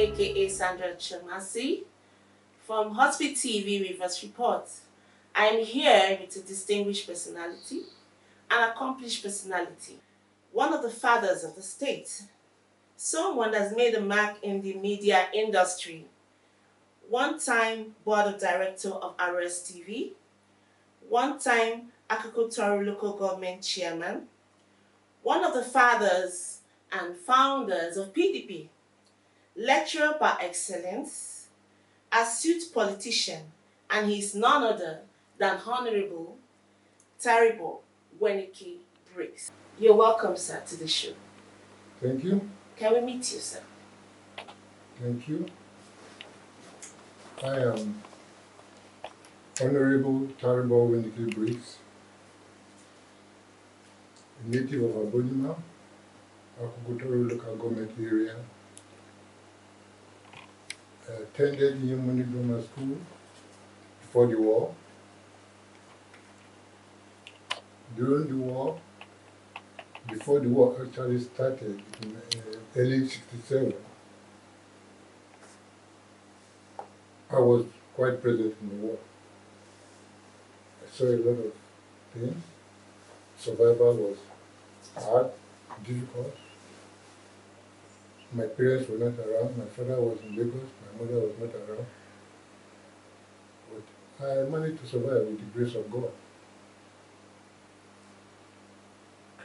aka Sandra Chamasi, from RSTV Reverse Report. I am here with a distinguished personality, an accomplished personality, one of the fathers of the state, someone that's made a mark in the media industry, one-time board of director of RSTV, one-time Akuku-toru local government chairman, one of the fathers and founders of PDP, lecturer par excellence, astute politician, and he is none other than Honorable Taribo Wenike Briggs. You're welcome, sir, to the show. Thank you. Can we meet you, sir? Thank you. I am Honorable Taribo Wenike Briggs, a native of Abonima, Akuku-toru local government area. I attended Yemuni Grammar School before the war. During the war, before the war actually started in early '67, I was quite present in the war. I saw a lot of things. Survival was hard, difficult. My parents were not around. My father was in Lagos. My mother was not around. But I managed to survive with the grace of God.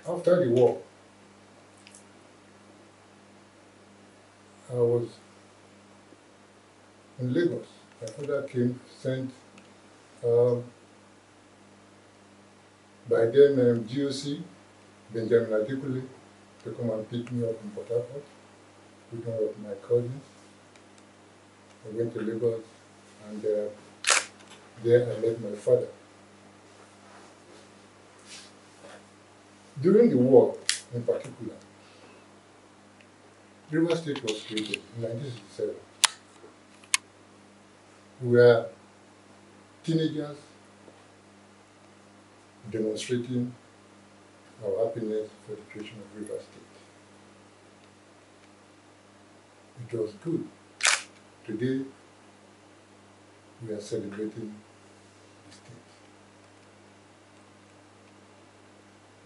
After the war, I was in Lagos. My father came, sent by then GOC, Benjamin Adekule, to come and pick me up in Port Harcourt, with one of my cousins. I went to Lagos, and there I met my father. During the war, in particular, Rivers State was created in 1967. We were teenagers demonstrating our happiness for the creation of Rivers State. It was good. Today, we are celebrating the state.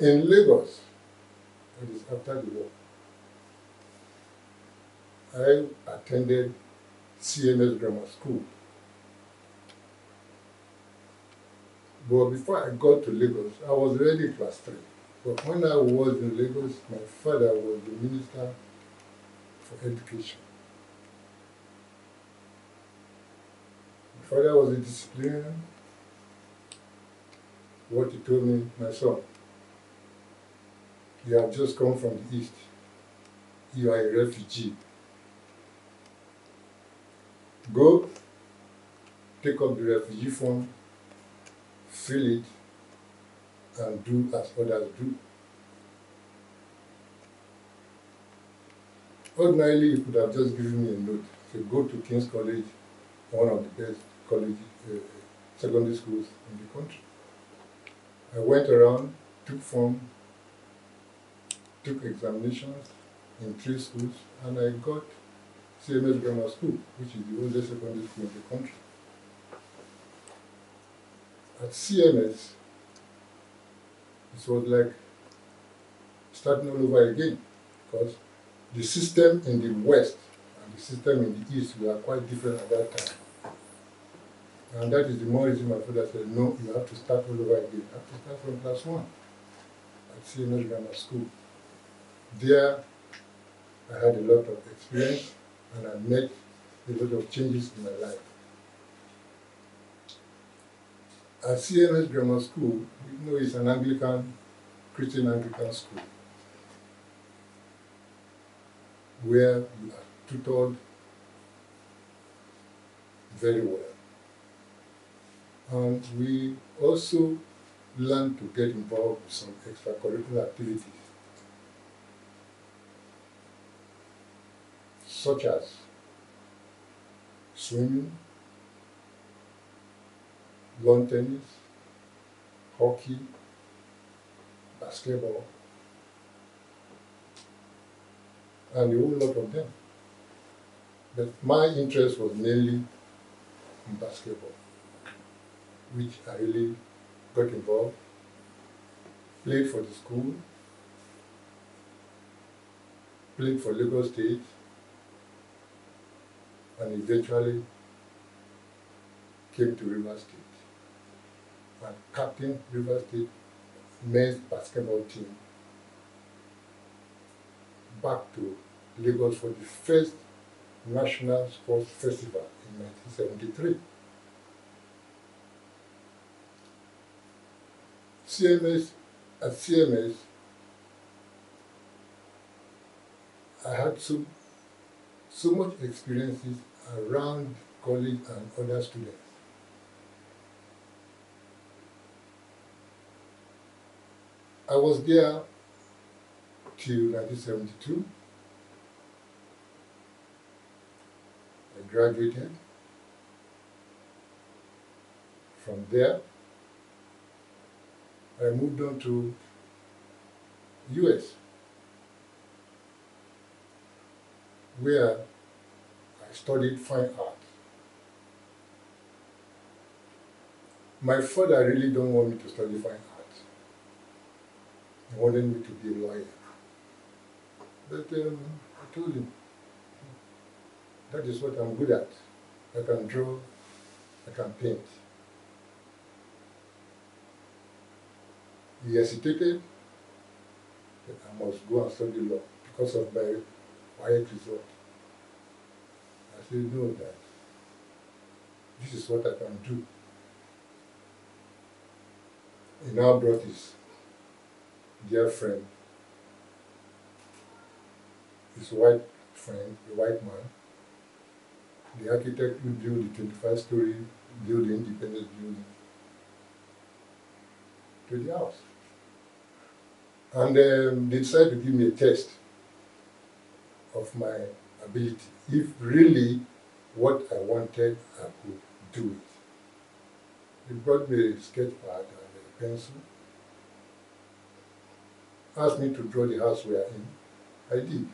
In Lagos, that is after the war, I attended CMS Grammar School. But before I got to Lagos, I was already class 3. But when I was in Lagos, my father was the Minister for Education. My father was a disciplinarian. What he told me, my son, you have just come from the East. You are a refugee. Go, take up the refugee form, fill it, and do as others do. Ordinarily, he could have just given me a note. So go to King's College, one of the best college, secondary schools in the country. I went around, took form, took examinations in 3 schools, and I got CMS Grammar School, which is the oldest secondary school in the country. At CMS, it was like starting all over again, because the system in the West and the system in the East were quite different at that time. And that is the more reason my father said, no, you have to start all over again. You have to start from class 1 at CMS Grammar School. There, I had a lot of experience, and I made a lot of changes in my life. At CMS Grammar School, you know, it's an Anglican, Christian Anglican school, where you are tutored very well. And we also learn to get involved with some extracurricular activities, such as swimming, lawn tennis, hockey, basketball, and a whole lot of them. But my interest was mainly in basketball, which I really got involved, played for the school, played for Lagos State, and eventually came to Rivers State and captained Rivers State men's basketball team back to Lagos for the first National Sports Festival in 1973. At CMS, I had so much experiences around college and other students. I was there till 1972. I graduated. From there, I moved on to US, where I studied fine art. My father really don't want me to study fine art. He wanted me to be a lawyer. But I told him, that is what I'm good at. I can draw, I can paint. He hesitated that I must go and study law because of my quiet result. I said, no, Dad. This is what I can do. He now brought his dear friend, his white friend, the white man, the architect who built the 25-story building, Independence building, to the house. And they decided to give me a test of my ability. If really what I wanted, I could do it. They brought me a sketch pad and a pencil, asked me to draw the house we are in. I did.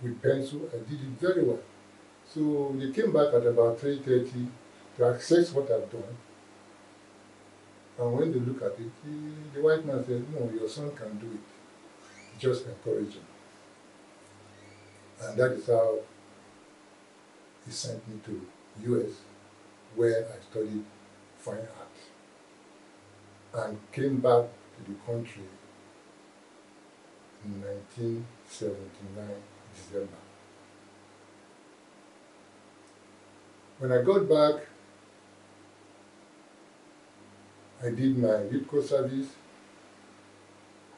With pencil, I did it very well. So they came back at about 3:30 to assess what I've done. And when they look at it, the white man said, no, your son can do it. Just encourage him. And that is how he sent me to US, where I studied fine art. And came back to the country in 1979, December. When I got back, I did my LITCO service,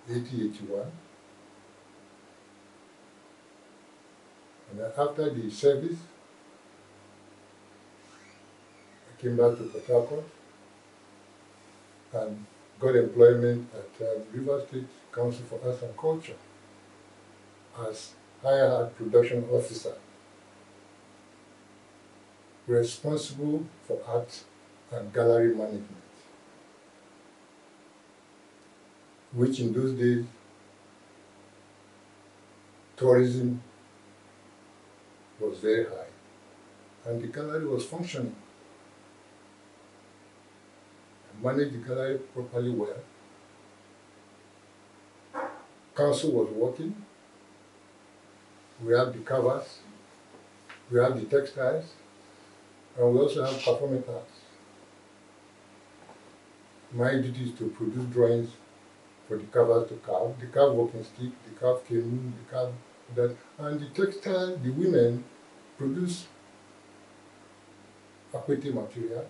80-81. And after the service, I came back to Port Harcourt and got employment at River State Council for Arts and Culture as Higher Art Production Officer, responsible for art and gallery management, which in those days, tourism was very high, and the gallery was functioning. I managed the gallery properly well. Council was working. We have the covers, we have the textiles, and we also have performing arts. My duty is to produce drawings for the covers to carve, the carved walking stick, the carved canoe, the carved that, and the textile, the women produce aquatic material,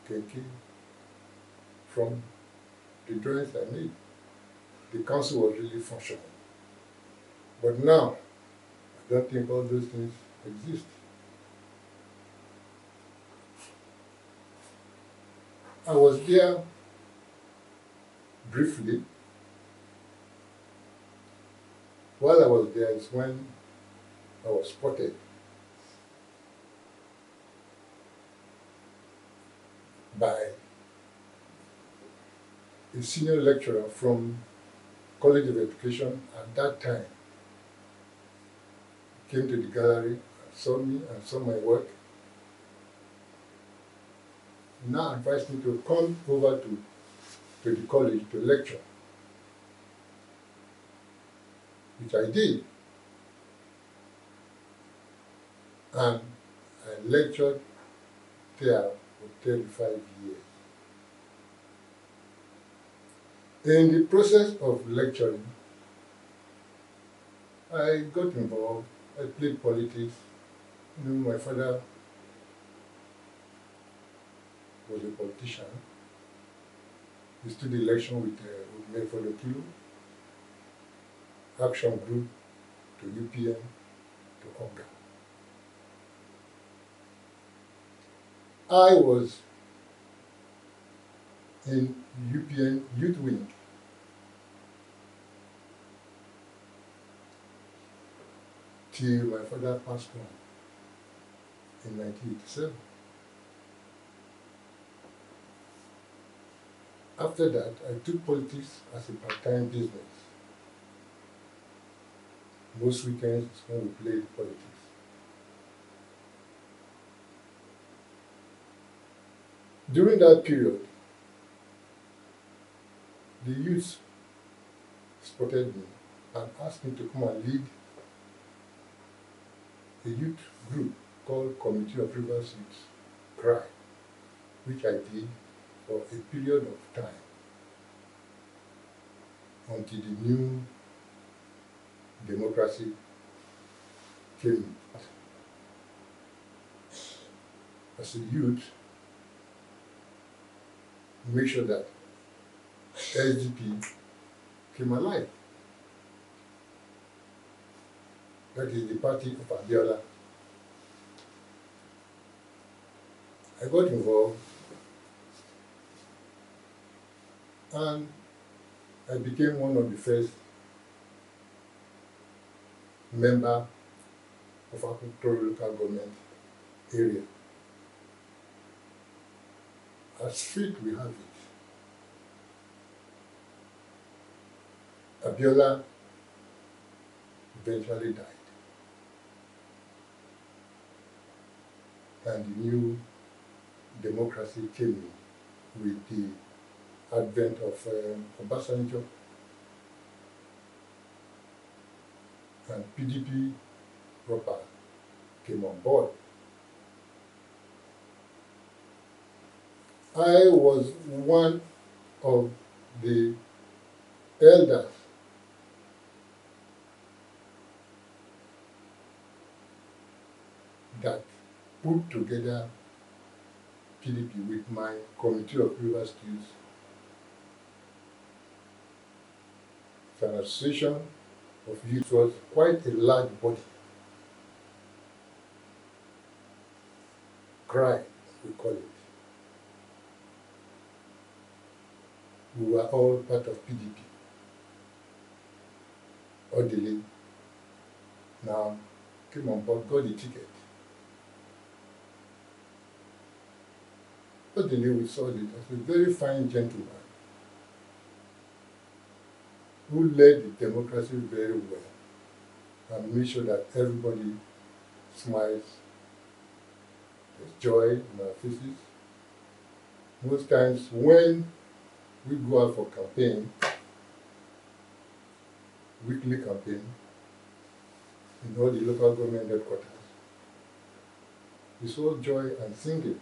kenke, from the drawings I made. The council was really functional. But now, I don't think all those things exist. I was there briefly. While I was there is when I was spotted by a senior lecturer from College of Education at that time, came to the gallery, saw me and saw my work. He now advised me to come over to the college to lecture, which I did. And I lectured there for 35 years. In the process of lecturing, I got involved. I played politics. You know, my father was a politician. He stood election with Wenike Action Group to UPN to Onga. I was in UPN Youth Wing. Till my father passed on in 1987. After that, I took politics as a part-time business. Most weekends is when we played politics. During that period, the youth spotted me and asked me to come and lead a youth group called Committee of Rivers Youth, CRY, which I did for a period of time until the new democracy came. As a youth, make sure that SDP came alive. That is the party of Abiola. I got involved and I became one of the first member of Akuku-toru local government area. As fate we have it, Abiola eventually died. And the new democracy came in with the advent of Obasanjo, and PDP proper came on board. I was one of the elders that put together PDP with my Committee of Rivers Youth. It's an association of youth. It was quite a large body. CRY, we call it. We were all part of PDP. Odile now came on board, got the ticket. Odile, we saw it as a very fine gentleman who led the democracy very well and made sure that everybody smiles, there's joy in our faces. Most times when we go out for campaign, weekly campaign, in all the local government headquarters, we saw joy and singing.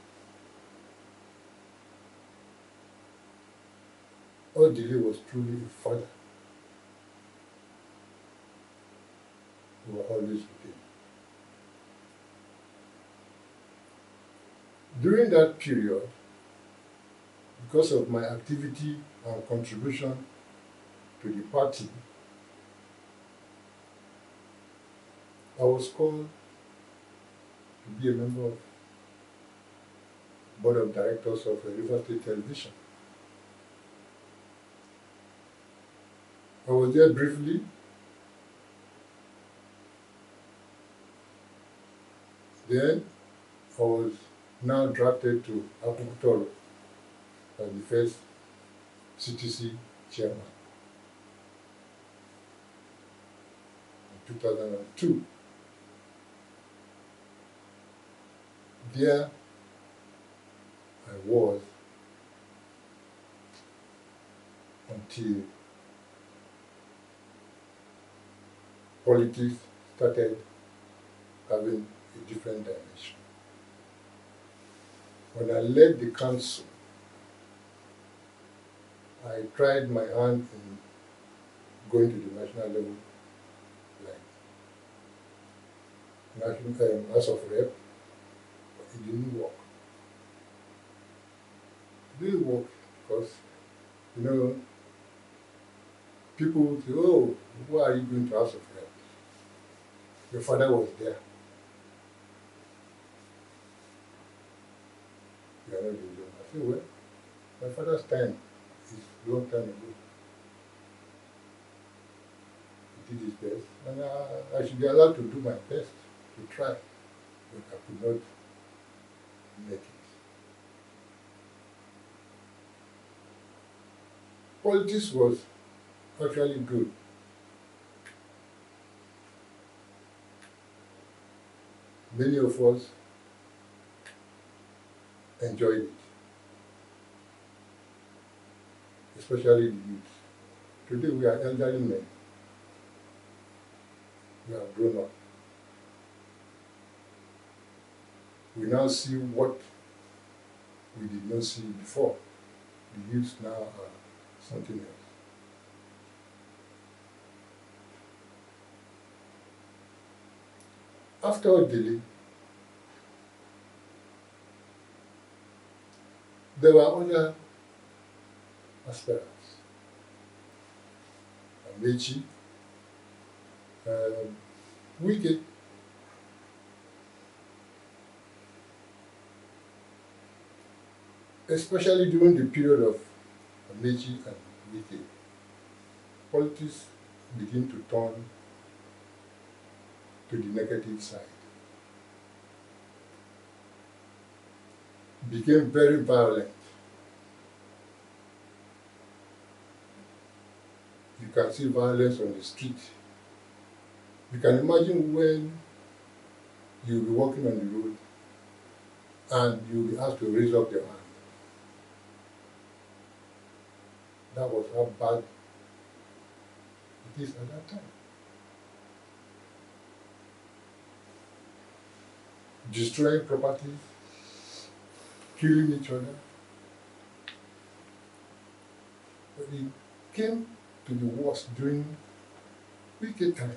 Odile was truly a father. We were always with him. During that period, because of my activity and contribution to the party, I was called to be a member of the board of directors of River State Television. I was there briefly. Then I was now drafted to Akuku-toru as the first CTC chairman in 2002. there I was until politics started having a different dimension. When I led the council, I tried my hand in going to the national level, like national House of Rep, but it didn't work. It didn't work because, people say, oh, why are you going to House of Rep? Your father was there. You are not the young. I said, well, my father's time is a long time ago. He did his best, and I should be allowed to do my best to try, but I could not make it. Politics was actually good. Many of us enjoyed it, especially the youth. Today we are elderly men. We have grown up. We now see what we did not see before. The youth now are something else. After Odili, there were other aspirants. Amechi, Wenike. Especially during the period of Amechi and Wenike, politics began to turn to the negative side. Became very violent. You can see violence on the street. You can imagine when you'll be walking on the road and you'll be asked to raise up your hand. That was how bad it is at that time. Destroying property, killing each other. But it came to the worst during Wenike time.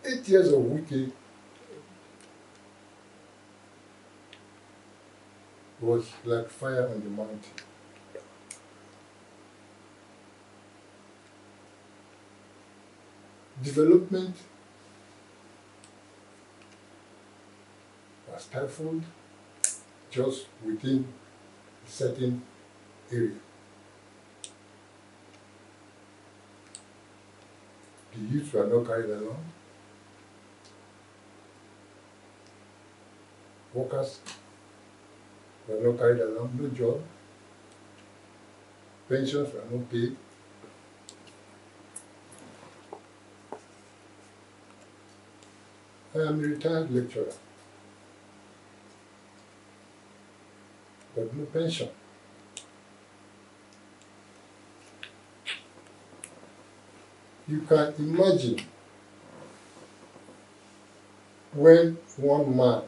8 years of Wenike was like fire on the mountain. Development was stifled just within a certain area. The youth were not carried along. Workers were not carried along, no job. Pensions were not paid. I am a retired lecturer, but no pension. You can imagine when one man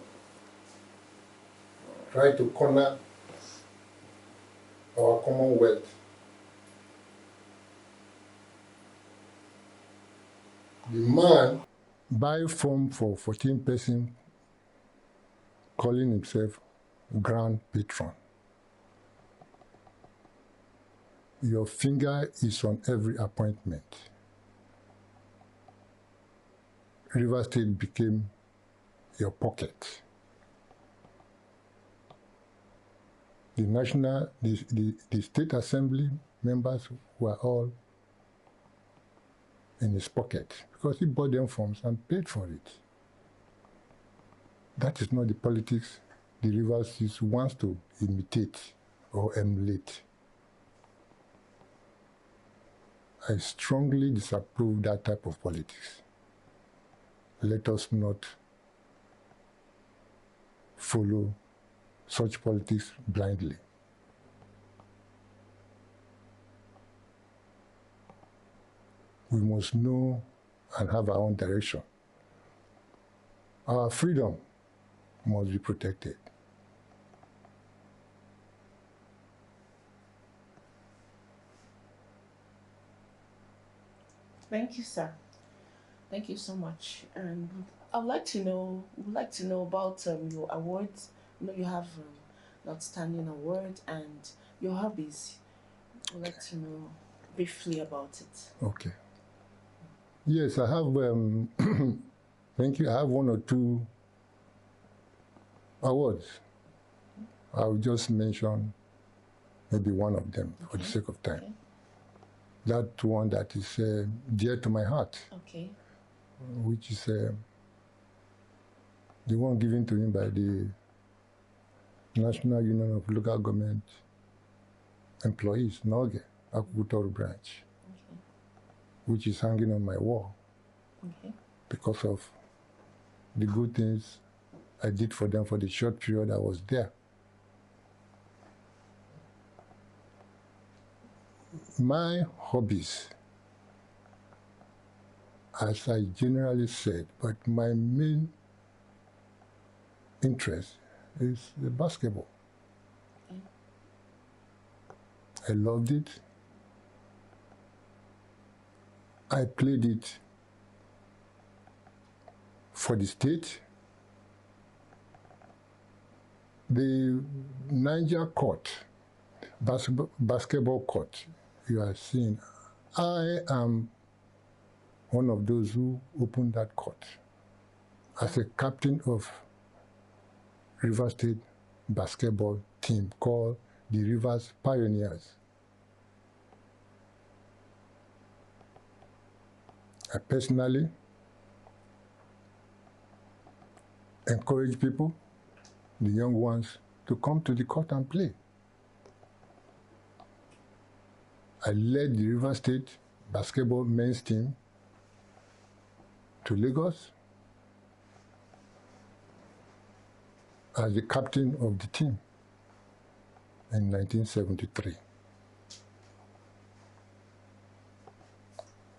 tried to corner our commonwealth. The man buy form for 14 person calling himself Grand Patron. Your finger is on every appointment. River State became your pocket. The state assembly members were all in his pocket because he bought them forms and paid for it. That is not the politics the River State wants to imitate or emulate. I strongly disapprove that type of politics. Let us not follow such politics blindly. We must know and have our own direction. Our freedom must be protected. Thank you, sir. Thank you so much. And I'd like to know, would like to know about your awards. You know, you have an outstanding award and your hobbies. I'd like to know briefly about it. Okay. Yes, I have, thank you, I have one or two awards. I'll just mention maybe one of them for the sake of time. Okay. That one that is dear to my heart, Okay. which is the one given to me by the National Union of Local Government Employees, NOGE, Akuku-toru branch, Okay. which is hanging on my wall Okay. because of the good things I did for them for the short period I was there. My hobbies, as I generally said, but my main interest is the basketball. Okay. I loved it. I played it for the state. The Niger court, basketball court, you are seeing, I am one of those who opened that court as a captain of Rivers State basketball team called the Rivers Pioneers. I personally encourage people, the young ones, to come to the court and play. I led the Rivers State basketball men's team to Lagos as the captain of the team in 1973.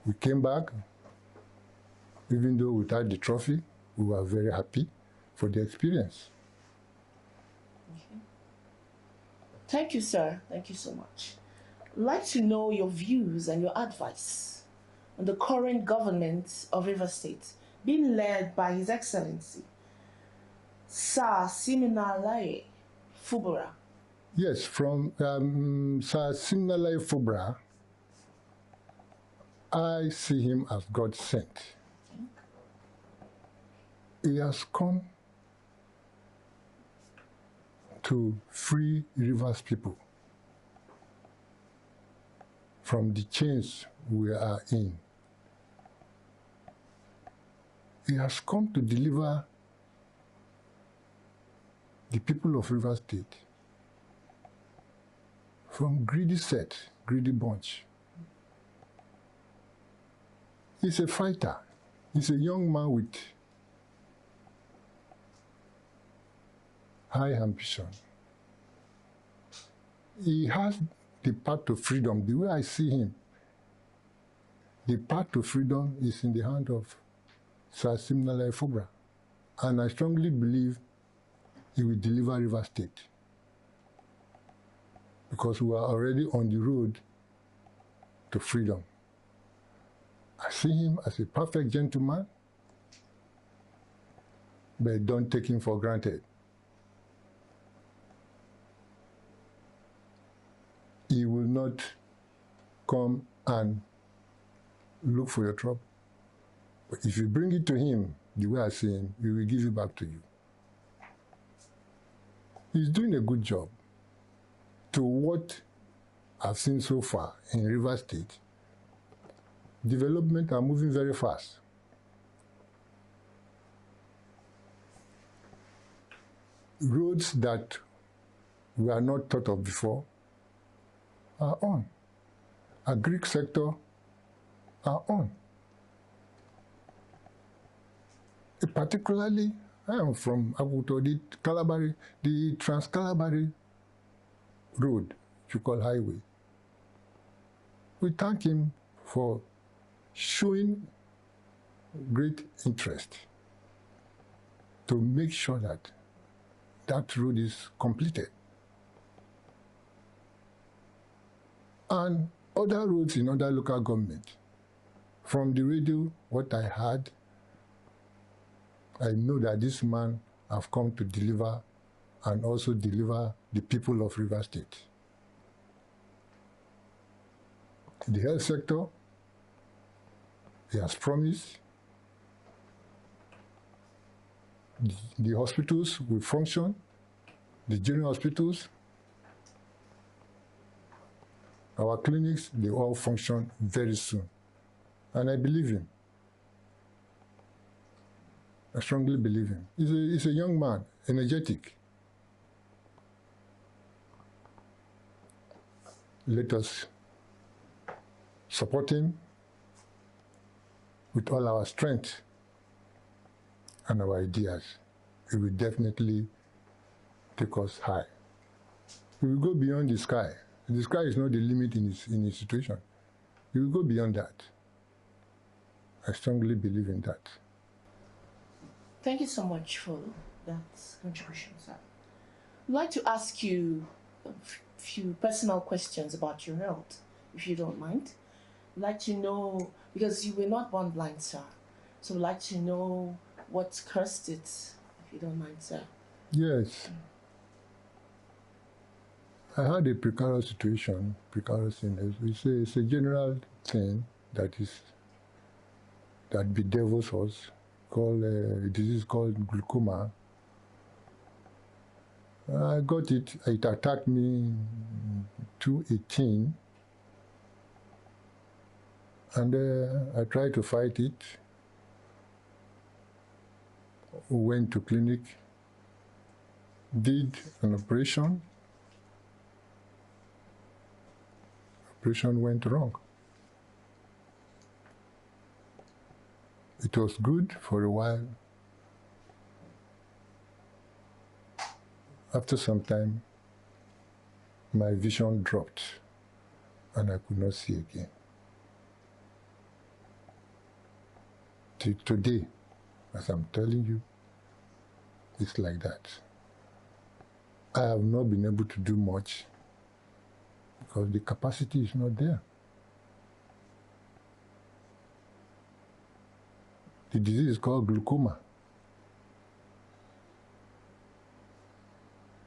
We came back, even though without the trophy, we were very happy for the experience. Okay. Thank you, sir. Thank you so much. I'd like to know your views and your advice on the current government of Rivers State being led by His Excellency Sir Siminalayi Fubara. Yes, from Sir Siminalayi Fubara, I see him as God sent. Okay. He has come to free Rivers people from the chains we are in. He has come to deliver the people of Rivers State from greedy set, greedy bunch. He's a fighter. He's a young man with high ambition. He has the path to freedom. The way I see him, the path to freedom is in the hand of Sir Siminalayi Fubara. And I strongly believe he will deliver Rivers State, because we are already on the road to freedom. I see him as a perfect gentleman, but don't take him for granted. He will not come and look for your trouble. But if you bring it to him, the way I see him, he will give it back to you. He's doing a good job. To what I've seen so far in Rivers State, development are moving very fast. Roads that were not thought of before are on. Agric sector are on. Particularly, I am from Akuku-toru, the Trans-Calabari road, which you call highway. We thank him for showing great interest to make sure that that road is completed. And other roads in other local government. From the radio, what I heard, I know that this man have come to deliver and also deliver the people of Rivers State. In the health sector, he has promised the hospitals will function, the general hospitals, our clinics, they all function very soon. And I believe him. I strongly believe him. He's a young man, energetic. Let us support him with all our strength and our ideas. He will definitely take us high. We will go beyond the sky. The sky is not the limit in his situation. He will go beyond that. I strongly believe in that. Thank you so much for that contribution, sir. I'd like to ask you a few personal questions about your health, if you don't mind. I'd like to know, because you were not born blind, sir, so I'd like to know what caused it, if you don't mind, sir. Yes. I had a precarious situation, it's a general thing that bedevils us, called a disease called glaucoma. I got it. It attacked me in 2018, and I tried to fight it. Went to clinic, did an operation. Operation went wrong. It was good for a while. After some time, my vision dropped and I could not see again. Till today, as I'm telling you, it's like that. I have not been able to do much because the capacity is not there. The disease is called glaucoma.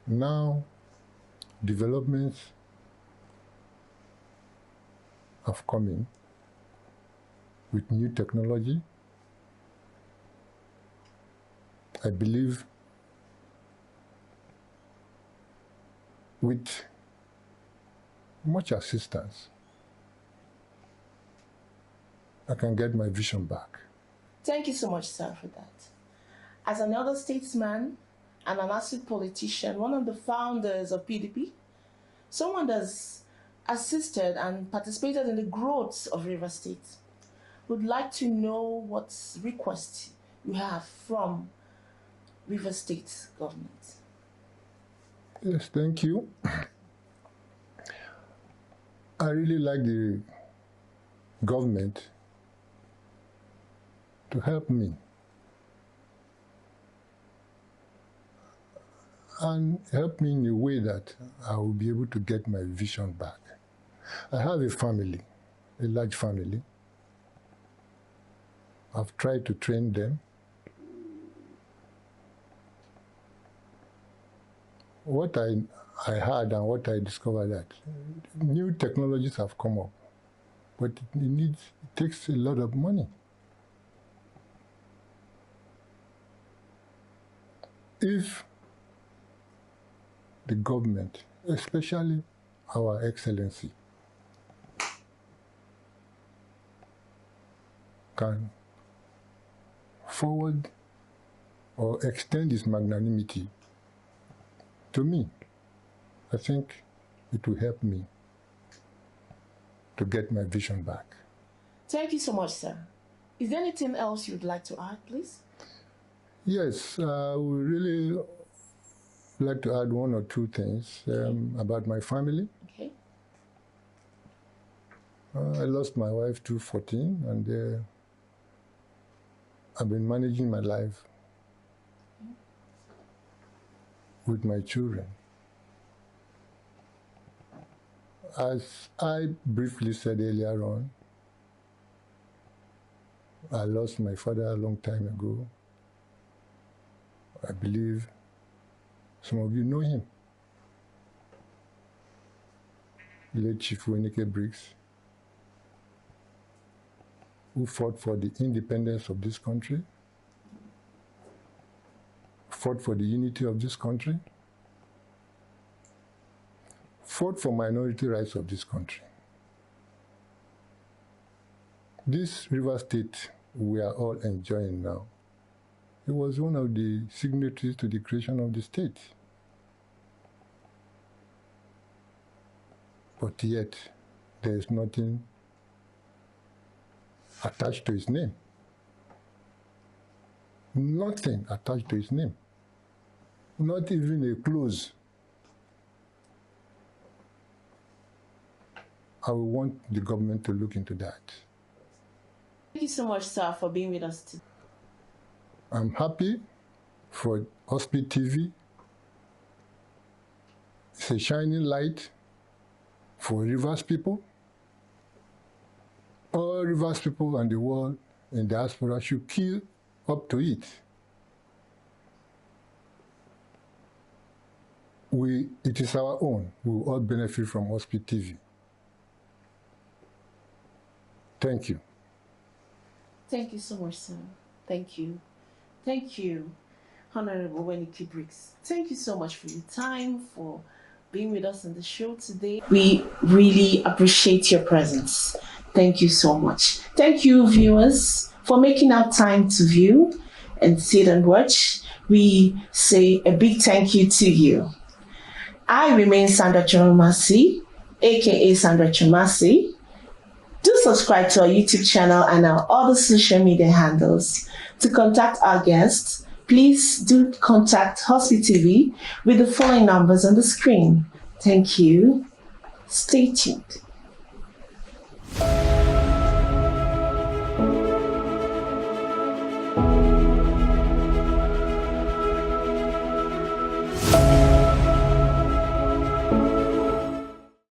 Now, developments have come in with new technology. I believe with much assistance, I can get my vision back. Thank you so much, sir, for that. As an elder statesman and an astute politician, one of the founders of PDP, someone that's assisted and participated in the growth of Rivers State, would like to know what request you have from Rivers State government. Yes, thank you. I really like the government to help me and help me in a way that I will be able to get my vision back. I have a family, a large family. I've tried to train them. What I heard and what I discovered that new technologies have come up, but it takes a lot of money. If the government, especially our Excellency, can forward or extend his magnanimity to me, I think it will help me to get my vision back. Thank you so much, sir. Is there anything else you'd like to add, please? Yes, I would really like to add one or two things about my family. Okay. I lost my wife 2014, and I've been managing my life with my children. As I briefly said earlier on, I lost my father a long time ago. I believe some of you know him, late Chief Wenike Briggs, who fought for the independence of this country, fought for the unity of this country, fought for minority rights of this country. This River State we are all enjoying now, he was one of the signatories to the creation of the state. But yet, there is nothing attached to his name. Nothing attached to his name. Not even a close. I will want the government to look into that. Thank you so much, sir, for being with us today. I'm happy for RSTV. It's a shining light for Rivers people. All Rivers people and the world in diaspora should queue up to it. It is our own. We will all benefit from RSTV. Thank you. Thank you so much, sir. Thank you. Thank you, Honorable Wenike Briggs. Thank you so much for your time, for being with us on the show today. We really appreciate your presence. Thank you so much. Thank you, viewers, for making out time to view and sit and watch. We say a big thank you to you. I remain Sandra Chumasi, aka Sandra Chumasi. Do subscribe to our YouTube channel and our other social media handles. To contact our guests, please do contact RSTV with the following numbers on the screen. Thank you. Stay tuned.